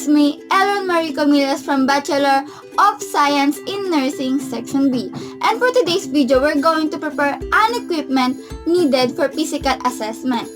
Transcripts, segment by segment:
is me, Ellen Marie Camillas from Bachelor of Science in Nursing Section B. And for today's video, we're going to prepare an equipment needed for physical assessment.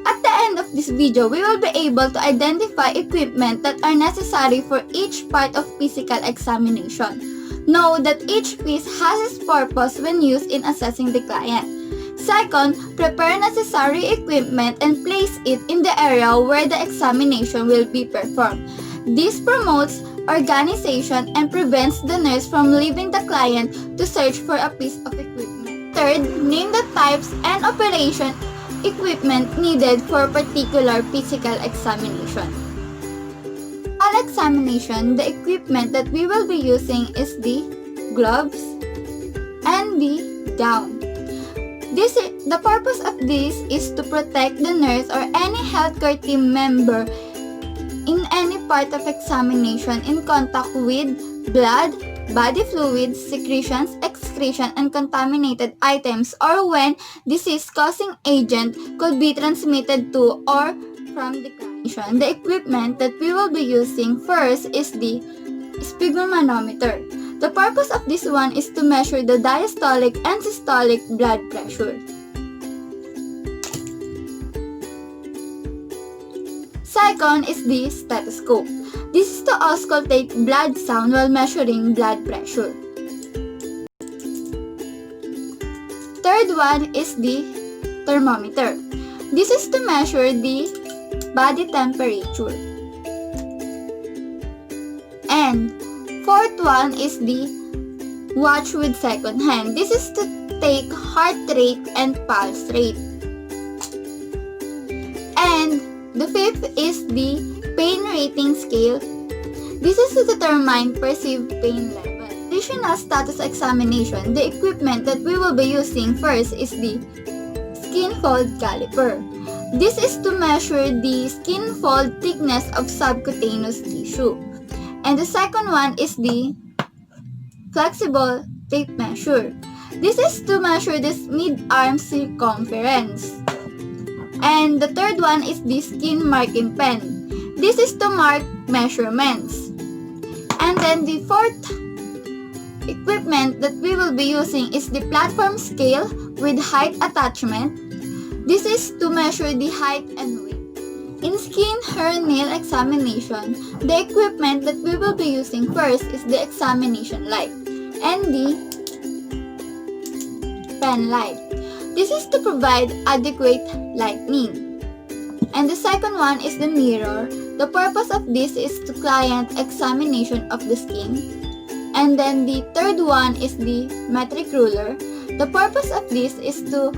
At the end of this video, we will be able to identify equipment that are necessary for each part of physical examination. Know that each piece has its purpose when used in assessing the client. Second, prepare necessary equipment and place it in the area where the examination will be performed. This promotes organization and prevents the nurse from leaving the client to search for a piece of equipment. Third, name the types and operation equipment needed for a particular physical examination. On examination, the equipment that we will be using is the gloves and the gown. The purpose of this is to protect the nurse or any healthcare team member in any part of examination in contact with blood, body fluids, secretions, excretion, and contaminated items, or when disease-causing agent could be transmitted to or from the clinician. The equipment that we will be using first is the sphygmomanometer. The purpose of this one is to measure the diastolic and systolic blood pressure. Second is the stethoscope. This is to auscultate blood sound while measuring blood pressure. Third one is the thermometer. This is to measure the body temperature. And fourth one is the watch with second hand. This is to take heart rate and pulse rate. And the fifth is the pain rating scale. This is to determine perceived pain level. Additional status examination. The equipment that we will be using first is the skin fold caliper. This is to measure the skin fold thickness of subcutaneous tissue. And the second one is the flexible tape measure. This is to measure the mid-arm circumference. And the third one is the skin marking pen. This is to mark measurements. And then the fourth equipment that we will be using is the platform scale with height attachment. This is to measure the height and weight. In skin, hair, nail examination, the equipment that we will be using first is the examination light and the pen light. This is to provide adequate lighting. And the second one is the mirror. The purpose of this is to client examination of the skin. And then the third one is the metric ruler. The purpose of this is to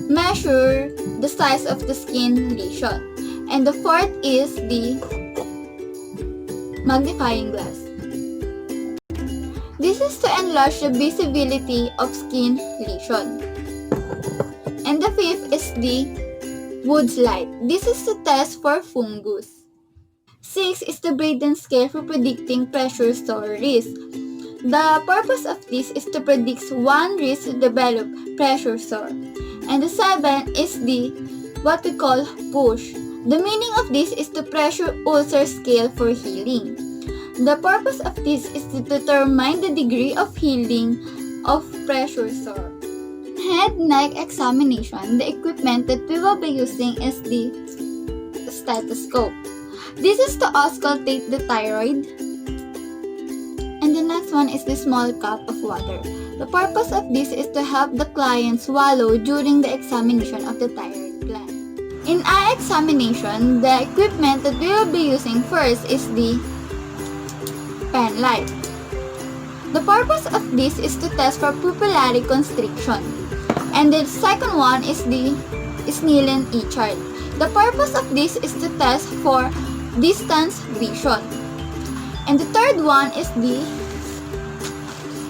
measure the size of the skin lesion. And the fourth is the magnifying glass. This is to enlarge the visibility of skin lesion. And the fifth is the Wood's light. This is to test for fungus. 6 is the Braden scale for predicting pressure sore risk. The purpose of this is to predict one risk to develop pressure sore. And the 7 is the what we call push. The meaning of this is the pressure ulcer scale for healing. The purpose of this is to determine the degree of healing of pressure sore. Head neck examination, the equipment that we will be using is the stethoscope. This is to auscultate the thyroid. And the next one is the small cup of water. The purpose of this is to help the client swallow during the examination of the thyroid gland. In eye examination, the equipment that we will be using first is the pen light. The purpose of this is to test for pupillary constriction. And the second one is the Snellen E-chart. The purpose of this is to test for distance vision. And the third one is the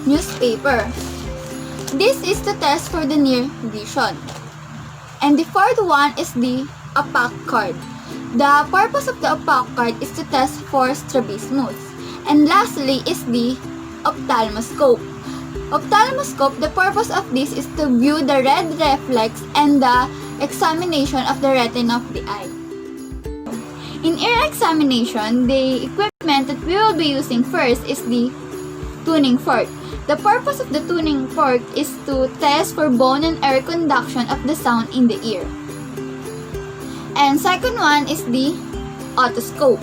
newspaper. This is to test for the near vision. And the fourth one is the APAC card. The purpose of the APAC card is to test for strabismus. And lastly is the ophthalmoscope. Ophthalmoscope, the purpose of this is to view the red reflex and the examination of the retina of the eye. In ear examination, the equipment that we will be using first is the tuning fork. The purpose of the tuning fork is to test for bone and air conduction of the sound in the ear. And second one is the otoscope.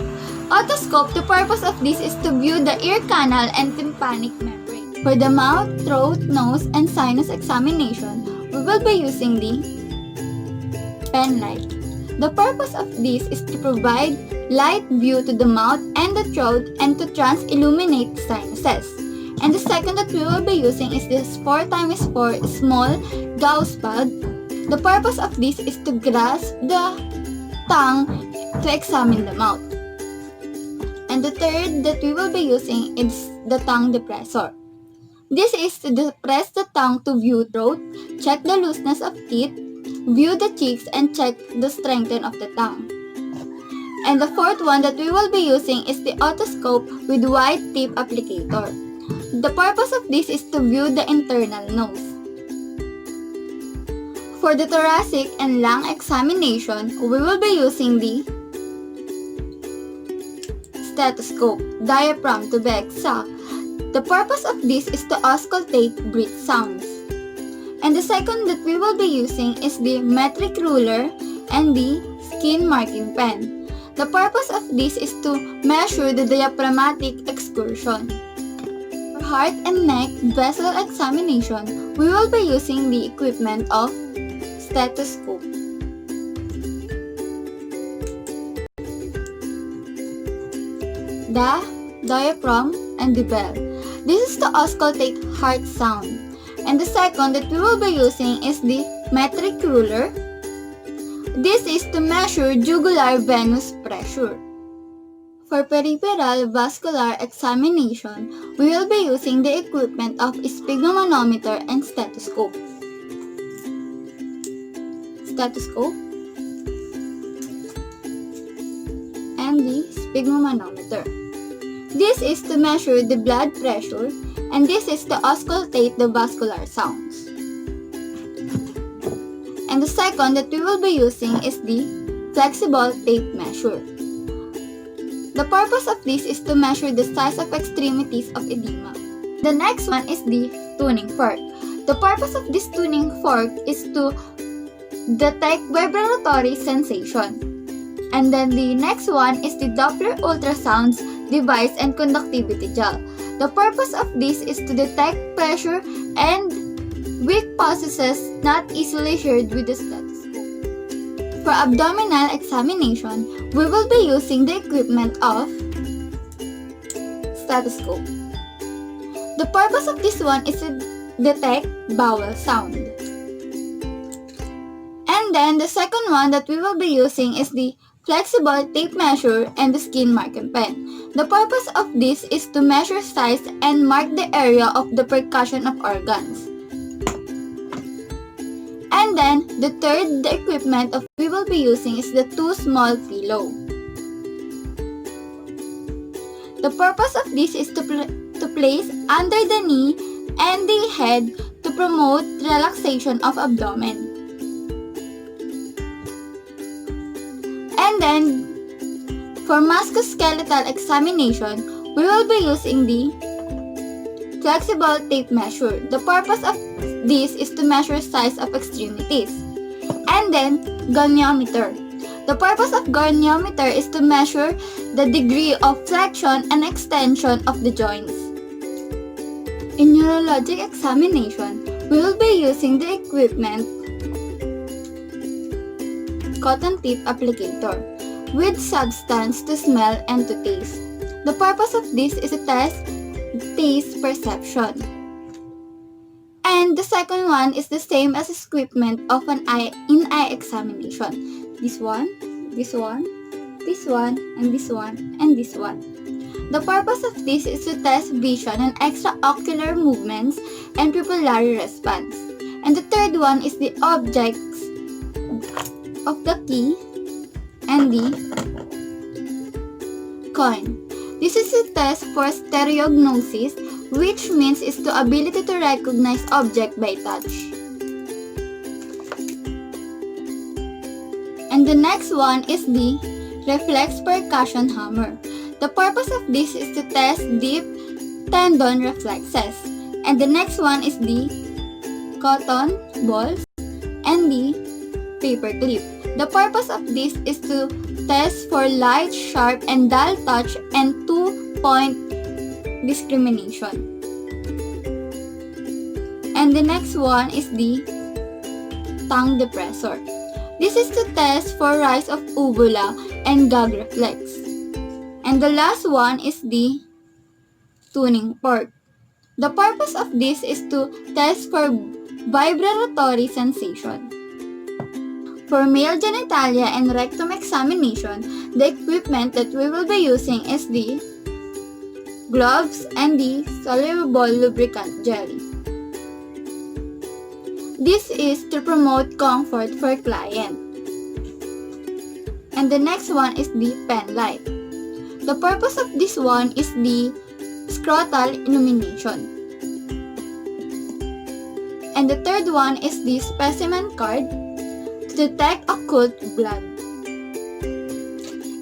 Otoscope, the purpose of this is to view the ear canal and tympanic membrane. For the mouth, throat, nose, and sinus examination, we will be using the pen light. The purpose of this is to provide light view to the mouth and the throat and to trans-illuminate the sinuses. And the second that we will be using is this 4x4 small gauze pad. The purpose of this is to grasp the tongue to examine the mouth. And the third that we will be using is the tongue depressor. This is to depress the tongue to view throat, check the looseness of teeth, view the cheeks, and check the strength of the tongue. And the fourth one that we will be using is the otoscope with wide tip applicator. The purpose of this is to view the internal nose. For the thoracic and lung examination, we will be using the stethoscope, diaphragm to be exact. The purpose of this is to auscultate breath sounds. And the second that we will be using is the metric ruler and the skin marking pen. The purpose of this is to measure the diaphragmatic excursion. For heart and neck vessel examination, we will be using the equipment of stethoscope. The diaphragm and the bell. This is to auscultate heart sound. And the second that we will be using is the metric ruler. This is to measure jugular venous pressure. For peripheral vascular examination, we will be using the equipment of sphygmomanometer and stethoscope. Stethoscope and the sphygmomanometer. This is to measure the blood pressure, and this is to auscultate the vascular sounds. And the second that we will be using is the flexible tape measure. The purpose of this is to measure the size of extremities of edema. The next one is the tuning fork. The purpose of this tuning fork is to detect vibratory sensation. And then the next one is the Doppler ultrasounds device and conductivity gel. The purpose of this is to detect pressure and weak pulses not easily heard with the stethoscope. For abdominal examination, we will be using the equipment of stethoscope. The purpose of this one is to detect bowel sound. And then the second one that we will be using is the flexible tape measure and the skin marking pen. The purpose of this is to measure size and mark the area of the percussion of organs. And then the third equipment of we will be using is the two small pillow. The purpose of this is to place under the knee and the head to promote relaxation of abdomen. And then, for musculoskeletal examination, we will be using the flexible tape measure. The purpose of this is to measure size of extremities. And then, goniometer. The purpose of goniometer is to measure the degree of flexion and extension of the joints. In neurologic examination, we will be using the equipment cotton tip applicator with substance to smell and to taste. The purpose of this is to test taste perception. And the second one is the same as equipment of an in-eye examination. This one, and this one, and this one. The purpose of this is to test vision and extraocular movements and pupillary response. And the third one is the objects of the key and the coin. This is a test for stereognosis, which means is the ability to recognize object by touch. And the next one is the reflex percussion hammer. The purpose of this is to test deep tendon reflexes. And the next one is the cotton balls and the paper clip. The purpose of this is to test for light, sharp, and dull touch and 2-point discrimination. And the next one is the tongue depressor. This is to test for rise of uvula and gag reflex. And the last one is the tuning fork. The purpose of this is to test for vibratory sensation. For male genitalia and rectum examination, the equipment that we will be using is the gloves and the soluble lubricant jelly. This is to promote comfort for client. And the next one is the pen light. The purpose of this one is the scrotal illumination. And the third one is the specimen card to detect occult blood.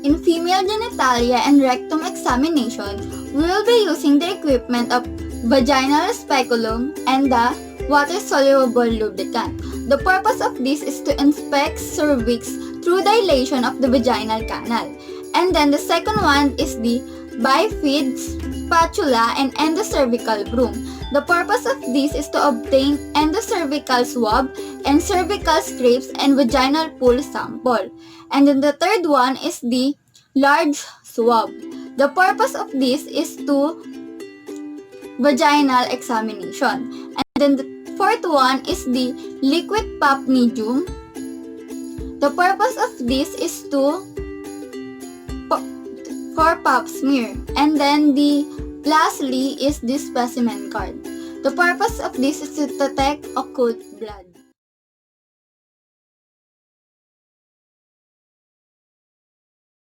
In female genitalia and rectum examination, we will be using the equipment of vaginal speculum and the water-soluble lubricant. The purpose of this is to inspect cervix through dilation of the vaginal canal. And then the second one is the bifid spatula and endocervical broom. The purpose of this is to obtain endocervical swab and cervical scrapes and vaginal pool sample. And then the third one is the large swab. The purpose of this is to vaginal examination. And then the fourth one is the liquid pap medium. The purpose of this is for pap smear. And then lastly is the specimen card. The purpose of this is to detect occult blood.